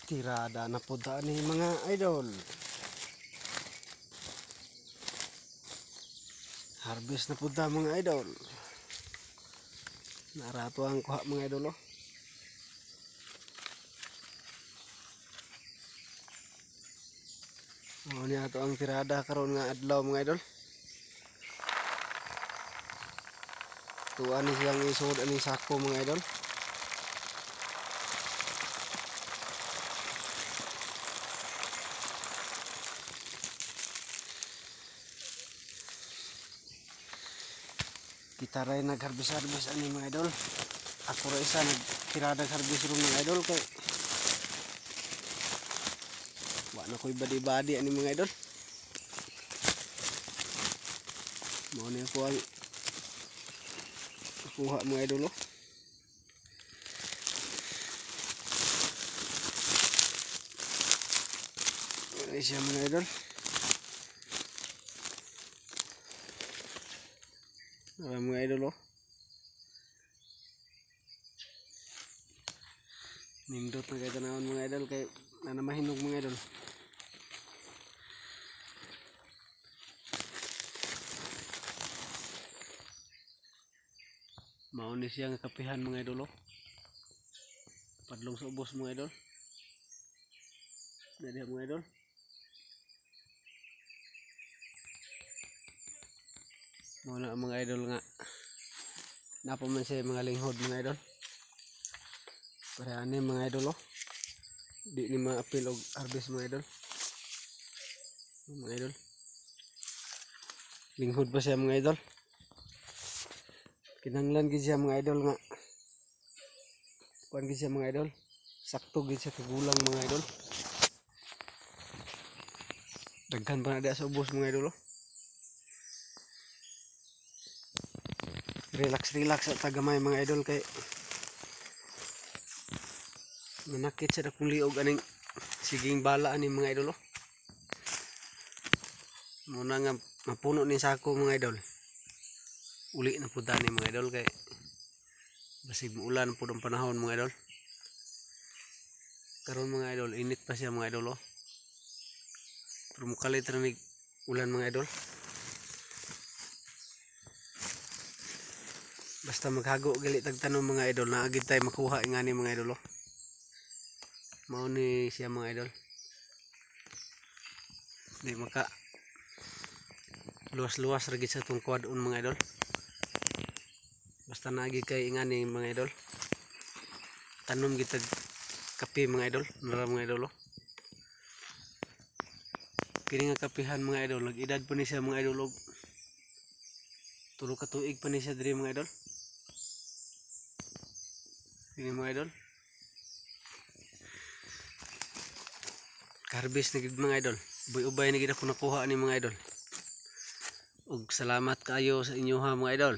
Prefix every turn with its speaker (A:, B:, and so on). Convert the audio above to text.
A: Tirada na po ni mga idol. Harvest na po mga idol. Narato ang kuha mga idol oh. Niya to ang tirada karon nga adlaw mga idol. Tuan ni siyang isud ani sako mga idol. Kita rin nag-harvest ani mga idol. Ako rin isa nagtirada harvest room mga idol kay wala ko'y badi-badi ani mga idol. Mao ni ako ang kuha mga idol oh. Ini siya mga idol. Mga idol oh. Nindot na kayo tanawon mga idol kay nanamahinog mga idol. Mauni siyang kapihan mga idol oh. Padlong sa ubos mga idol. Dali mga idol. Muna mga idol nga napaman siya mga linghod mga idol. Parehane mga idol oh. Di ni maapil og harvest mga idol. Mga idol. Linghod pa siya mga idol. Kinanglan gid siya mga idol nga. Kuan gid siya mga idol. Sakto gid siya kagulang mga idol. Daghan pa na dia sa ubos mga idol oh. Relax at tagamay mga idol kay manakit sa dakong liog aning siging bala ani mga idol oh. Muna nga mapuno ni sako mga idol. Uli na po tani mga idol kay basig muulan po ng panahon mga idol. Karon mga idol init pa siya mga idol oh. Pero mukalit ranig ulan mga idol. Basta maghago gali tagtanom mga idol na agid tay makuha ingani mga idol oh. Mao ni siya mga idol. Di maka luwas-luwas ra gid sa tong kuadon mga idol. Basta naagi kay ingani mga idol. Tanom gid tag kape mga idol, nara mga idol oh. Kini nga kapihan mga idol, nag-edad pa ni siya mga idol og 3 ka tuig pa ni siya diri mga idol. Ini mga idol. Harvest na gid mga idol. Ubay-ubay na gid ako nakuha ni mga idol. Ug salamat kayo sa inyo ha mga idol.